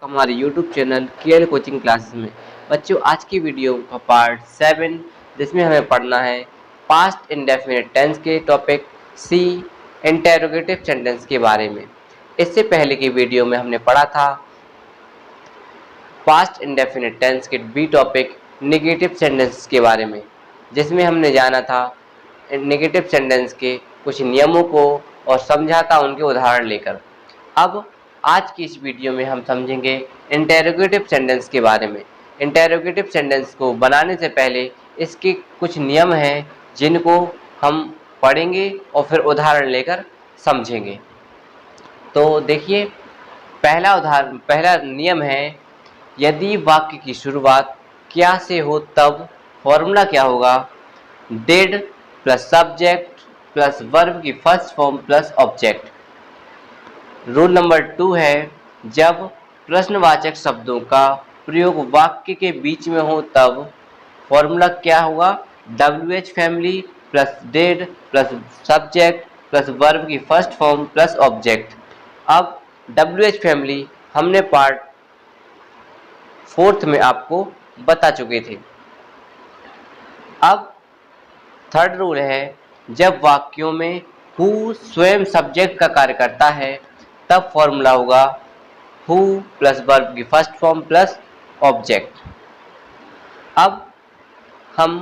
हमारे YouTube channel KL coaching classes में। बच्चों, आज की वीडियो का पार्ट 7 जिसमें हमें पढ़ना है पास्ट इंडेफिनिट टेंस के टॉपिक सी इंटेरोगेटिव सेंटेंस के बारे में। इससे पहले की वीडियो में हमने पढ़ा था पास्ट इंडेफिनिट टेंस के बी टॉपिक नेगेटिव सेंटेंस के बारे में, जिसमें हमने जाना था नेगेटिव सेंटेंस के कुछ नियमों को और समझा था उनके उदाहरण लेकर। अब आज की इस वीडियो में हम समझेंगे इंटेरोगेटिव सेंटेंस के बारे में। इंटेरोगेटिव सेंटेंस को बनाने से पहले इसके कुछ नियम हैं जिनको हम पढ़ेंगे और फिर उदाहरण लेकर समझेंगे। तो देखिए, पहला नियम है, यदि वाक्य की शुरुआत क्या से हो तब फॉर्मूला क्या होगा? Did plus subject plus verb की first form plus object. Rule number 2 है, जब प्रश्नवाचक शब्दों का प्रयोग वाक्य के बीच में हो तब फॉर्मूला क्या होगा? WH family plus did plus subject plus verb की फर्स्ट फॉर्म प्लस ऑब्जेक्ट। अब WH फैमिली हमने पार्ट 4 में आपको बता चुके थे। अब थर्ड रूल है, जब वाक्यों में हु स्वयं सब्जेक्ट का कार्य करता है तब फॉर्मूला होगा हु प्लस वर्ब की फर्स्ट फॉर्म प्लस ऑब्जेक्ट। अब हम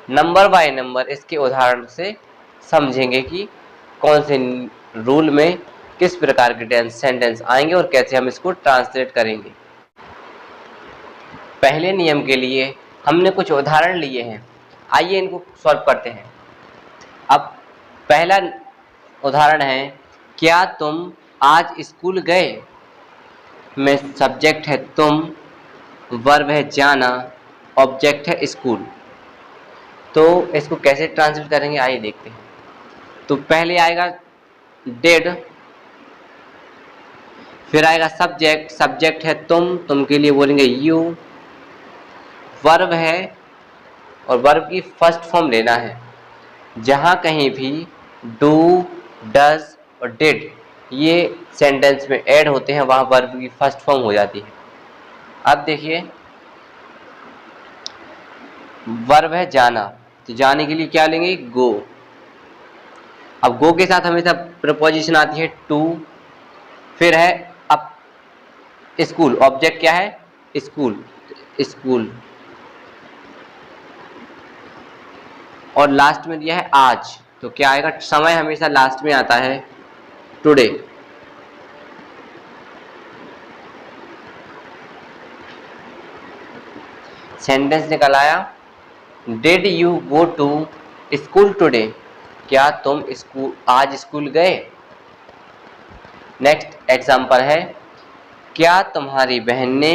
नंबर बाय नंबर इसके उदाहरण से समझेंगे कि कौन से रूल में किस प्रकार के सेंटेंस आएंगे और कैसे हम इसको ट्रांसलेट करेंगे। पहले नियम के लिए हमने कुछ उदाहरण लिए हैं, आइए इनको सॉल्व करते हैं। अब पहला उदाहरण है, क्या तुम आज स्कूल गए? में सब्जेक्ट है तुम, वर्ब है जाना, ऑब्जेक्ट है स्कूल। तो इसको कैसे ट्रांसलेट करेंगे आइए देखते हैं। तो पहले आएगा डिड, फिर आएगा सब्जेक्ट, सब्जेक्ट है तुम के लिए बोलेंगे यू, वर्ब है और वर्ब की फर्स्ट फॉर्म लेना है। जहां कहीं भी डू, डज और डिड ये सेंटेंस में ऐड होते हैं वहां वर्ब की फर्स्ट फॉर्म हो जाती है। अब देखिए, वर्ब है जाना, तो जाने के लिए क्या लेंगे? गो। अब गो के साथ हमेशा प्रपोजिशन आती है टू। फिर है अब स्कूल, ऑब्जेक्ट क्या है? School, school. और लास्ट में दिया है आज, तो क्या आएगा? समय हमेशा लास्ट में आता है, टुडे। सेंटेंस निकल आया, did you go to school today? क्या तुम आज स्कूल गए? नेक्स्ट एग्जांपल है, क्या तुम्हारी बहन ने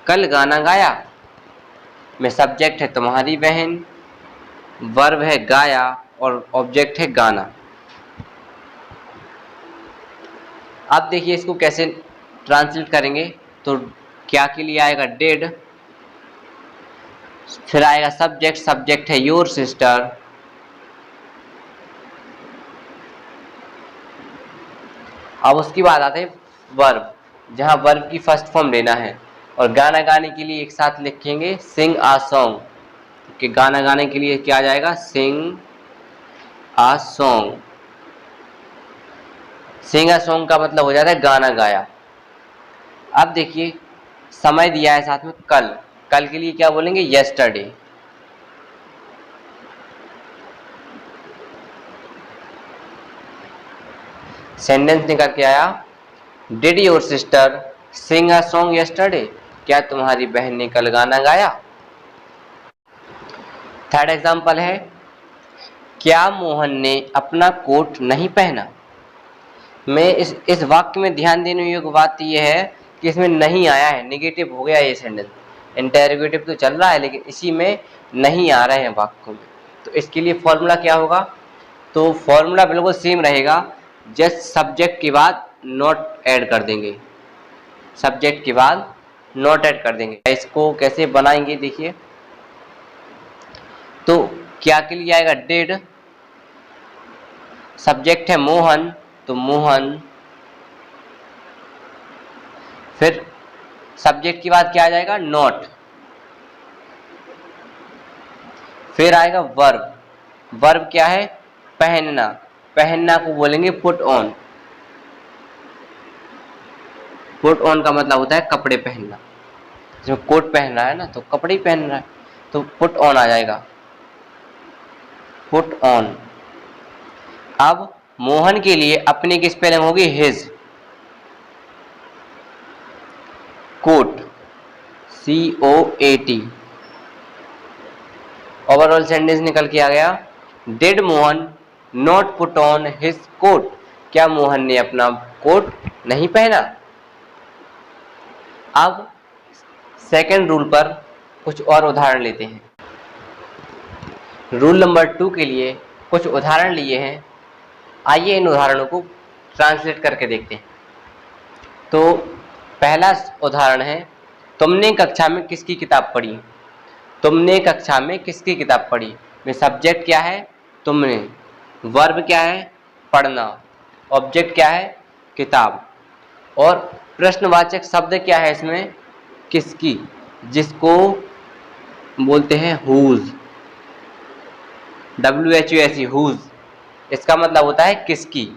कल गाना गाया? में सब्जेक्ट है तुम्हारी बहन, वर्ब है गाया और ऑब्जेक्ट है गाना। अब देखिए इसको कैसे ट्रांसलेट करेंगे। तो क्या के लिए आएगा? डिड, फिर आएगा सब्जेक्ट, सब्जेक्ट है योर सिस्टर, अब उसके बाद आते हैं वर्ब, जहां वर्ब की फर्स्ट फॉर्म लेना है। और गाना गाने के लिए एक साथ लिखेंगे सिंग आ सॉन्ग, कि गाना गाने के लिए क्या आ जाएगा? सिंग आ सॉन्ग। सिंग आ सॉन्ग का मतलब हो जाता है गाना गाया। अब देखिए, समय दिया है साथ में कल, कल के लिए क्या बोलेंगे? यस्टरडे। सेंटेंस निकल के आया, did your sister sing a song yesterday? क्या तुम्हारी बहन ने कल गाना गाया? थर्ड एग्जांपल है, क्या मोहन ने अपना कोट नहीं पहना? में इस वाक्य में ध्यान देने योग्य बात यह है कि इसमें नहीं आया है, नेगेटिव हो गया ये सेंटेंस। इंटेरोगेटिव तो चल रहा है लेकिन इसी में नहीं आ रहे हैं वाक्य में। तो इसके लिए फॉर्मूला क्या होगा? तो फॉर्मूला बिल्कुल सेम रहेगा, जस्ट सब्जेक्ट के बाद नॉट ऐड कर देंगे, सब्जेक्ट के बाद नॉट ऐड कर देंगे। इसको कैसे बनाएंगे देखिए। तो क्या के लिए आएगा? डिड, सब्जेक्ट है मोहन, तो मोहन, फिर सब्जेक्ट के बाद क्या आ जाएगा, नॉट। फिर आएगा वर्ब, वर्ब क्या है, पहनना, पहनना को बोलेंगे पुट ऑन। पुट ऑन का मतलब होता है कपड़े पहनना, जो कोट पहन रहा है ना तो कपड़े ही पहन रहा है, तो पुट ऑन आ जाएगा, पुट ऑन। अब मोहन के लिए अपनी की स्पेलिंग होगी his, coat, COAT। Overall sentence निकल के आ गया, did Mohan not put on his coat, क्या मोहन ने अपना कोट नहीं पहना। अब सेकेंड रूल पर कुछ और उदाहरण लेते हैं। रूल नंबर 2 के लिए कुछ उदाहरण लिए हैं, आइए इन उदाहरणों को ट्रांसलेट करके देखते हैं। तो पहला उदाहरण है, तुमने कक्षा में किसकी किताब पढ़ी, तुमने कक्षा में किसकी किताब पढ़ी में सब्जेक्ट क्या है, तुमने, वर्ब क्या है, पढ़ना, ऑब्जेक्ट क्या है, किताब, और प्रश्नवाचक शब्द क्या है इसमें, किसकी, जिसको बोलते हैं हुज, WHUS, हुज, इसका मतलब होता है किसकी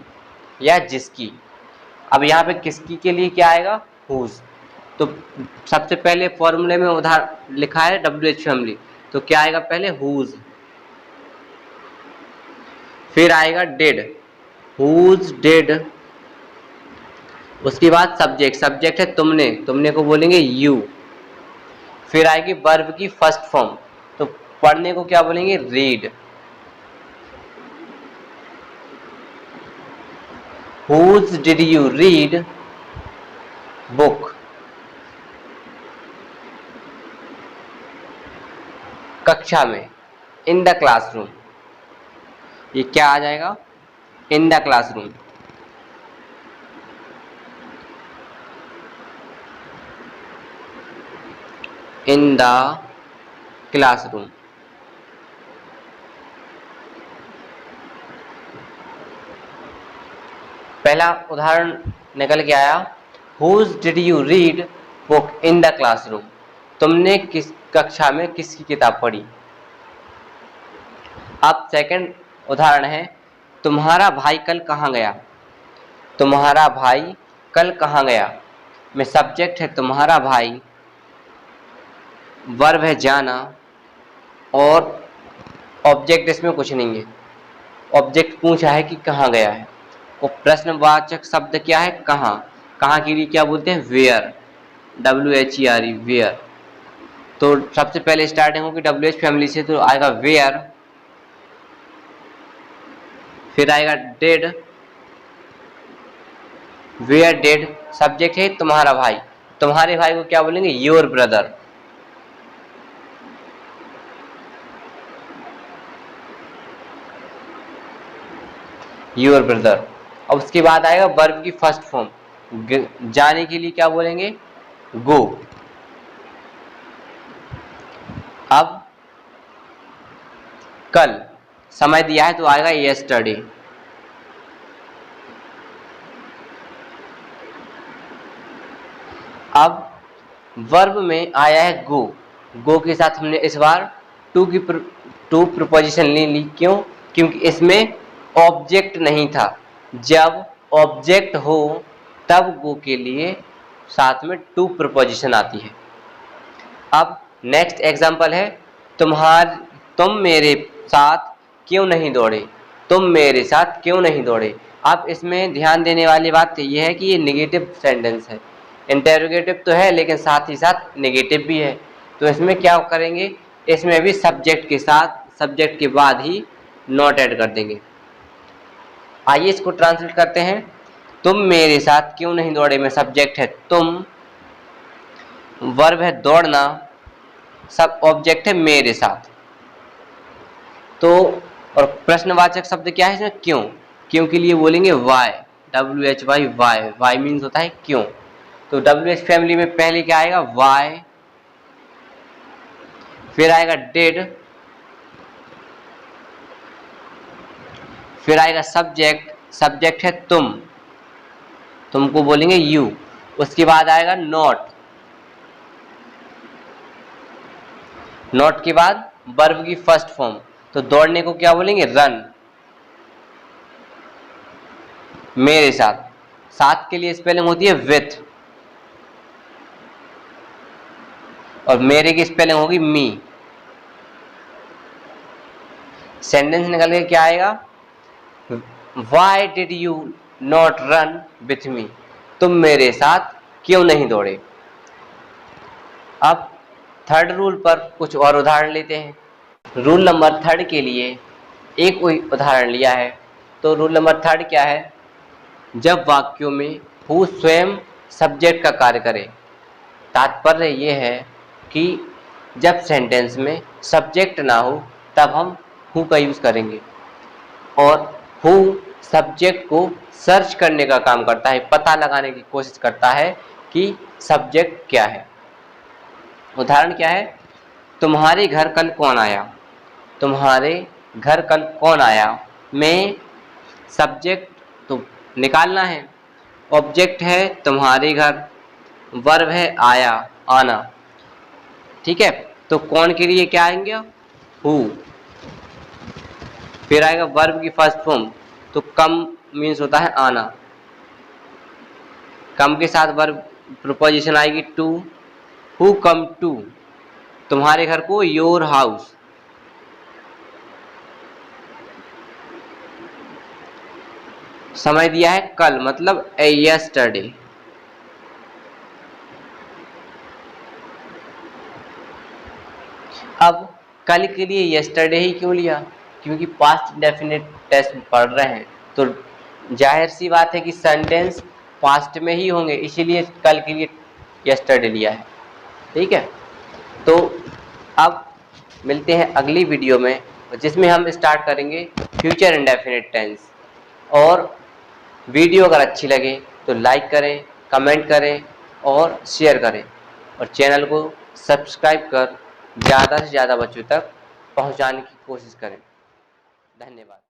या जिसकी। अब यहाँ पे किसकी के लिए क्या आएगा, हुज। तो सबसे पहले फॉर्मूले में उदाहरण लिखा है WH फैमिली, तो क्या आएगा पहले, हुज। फिर आएगा डिड, हुज डिड। उसके बाद सब्जेक्ट, सब्जेक्ट है तुमने, तुमने को बोलेंगे यू। फिर आएगी वर्ब की फर्स्ट फॉर्म, तो पढ़ने को क्या बोलेंगे, read. Whose did you read book. कक्षा में, इन द क्लासरूम, ये क्या आ जाएगा, in the classroom. In the classroom. पहला उदाहरण निकल के आया, whose did you read book in the classroom, तुमने किस कक्षा में किसकी किताब पढ़ी। अब सेकंड उदाहरण है, तुम्हारा भाई कल कहाँ गया, तुम्हारा भाई कल कहाँ गया में सब्जेक्ट है तुम्हारा भाई, वर्ब है जाना, और ऑब्जेक्ट इसमें कुछ नहीं है, ऑब्जेक्ट पूछा है कि कहाँ गया है, और प्रश्नवाचक शब्द क्या है, कहाँ, कहाँ के लिए क्या बोलते हैं, वेयर, WHERE, वेयर। तो सबसे पहले स्टार्टिंग होगी WH फैमिली से, तो आएगा वेयर। फिर आएगा डेड, वेयर डेड, सब्जेक्ट है तुम्हारा भाई, तुम्हारे भाई को क्या बोलेंगे, योर ब्रदर। Your brother. अब उसके बाद आएगा वर्ब की फर्स्ट फॉर्म, जाने के लिए क्या बोलेंगे, गो। अब कल समय दिया है तो आएगा यस्टरडे। अब वर्ब में आया है गो, गो के साथ हमने इस बार टू प्रीपोजिशन ले ली, क्यों, क्योंकि इसमें ऑब्जेक्ट नहीं था, जब ऑब्जेक्ट हो तब गो के लिए साथ में टू प्रीपोजिशन आती है। अब नेक्स्ट एग्जांपल है, तुम मेरे साथ क्यों नहीं दौड़े, तुम मेरे साथ क्यों नहीं दौड़े। अब इसमें ध्यान देने वाली बात यह है कि ये नेगेटिव सेंटेंस है, इंटेरोगेटिव तो है लेकिन साथ ही साथ नेगेटिव भी है, तो इसमें क्या करेंगे, इसमें भी सब्जेक्ट के साथ, सब्जेक्ट के बाद ही नॉट ऐड कर देंगे। आइए इसको ट्रांसलेट करते हैं, तुम मेरे साथ क्यों नहीं दौड़े में सब्जेक्ट है तुम, वर्ब है दौड़ना, सब ऑब्जेक्ट है मेरे साथ। तो और प्रश्नवाचक शब्द क्या है इसमें, क्यों, क्यों के लिए बोलेंगे why, WHY, why, why means होता है क्यों। तो WH फैमिली में पहले क्या आएगा, वाई। फिर आएगा डिड, फिर आएगा सब्जेक्ट, सब्जेक्ट है तुम, तुमको बोलेंगे यू। उसके बाद आएगा नॉट, नॉट के बाद वर्ब की फर्स्ट फॉर्म, तो दौड़ने को क्या बोलेंगे? रन। मेरे साथ, साथ के लिए स्पेलिंग होती है विथ, और मेरे की स्पेलिंग होगी मी। सेंटेंस निकल के क्या आएगा? Why did you not run with me? तुम मेरे साथ क्यों नहीं दौड़े? अब थर्ड रूल पर कुछ और उदाहरण लेते हैं। रूल नंबर थर्ड के लिए एक उदाहरण लिया है। तो रूल नंबर थर्ड क्या है? जब वाक्यों में हु स्वयं सब्जेक्ट का कार्य करे। तात्पर्य ये है कि जब सेंटेंस में सब्जेक्ट ना हो तब हम हु का यूज करेंगे, और हु सब्जेक्ट को सर्च करने का काम करता है, पता लगाने की कोशिश करता है कि सब्जेक्ट क्या है। उदाहरण क्या है? तुम्हारे घर कल कौन आया? तुम्हारे घर कल कौन आया में सब्जेक्ट तो निकालना है, ऑब्जेक्ट है तुम्हारे घर, वर्ब है आया, आना। ठीक है, तो कौन के लिए क्या आएंगे? हु। फिर आएगा वर्ब की फर्स्ट फॉर्म, तो कम मीन्स होता है आना, कम के साथ वर्ब प्रीपोजिशन आएगी टू। हु कम टू, तुम्हारे घर को, योर हाउस। समय दिया है कल, मतलब यस्टरडे। अब कल के लिए यस्टरडे ही क्यों लिया? क्योंकि पास्ट डेफिनेट टेंस पढ़ रहे हैं, तो जाहिर सी बात है कि सेंटेंस पास्ट में ही होंगे, इसीलिए कल के लिए यस्टरडे लिया है। ठीक है, तो अब मिलते हैं अगली वीडियो में, जिसमें हम स्टार्ट करेंगे फ्यूचर इंडेफिनिट टेंस। और वीडियो अगर अच्छी लगे तो लाइक करें, कमेंट करें और शेयर करें, और चैनल को सब्सक्राइब कर ज़्यादा से ज़्यादा बच्चों तक पहुंचाने की कोशिश करें। धन्यवाद।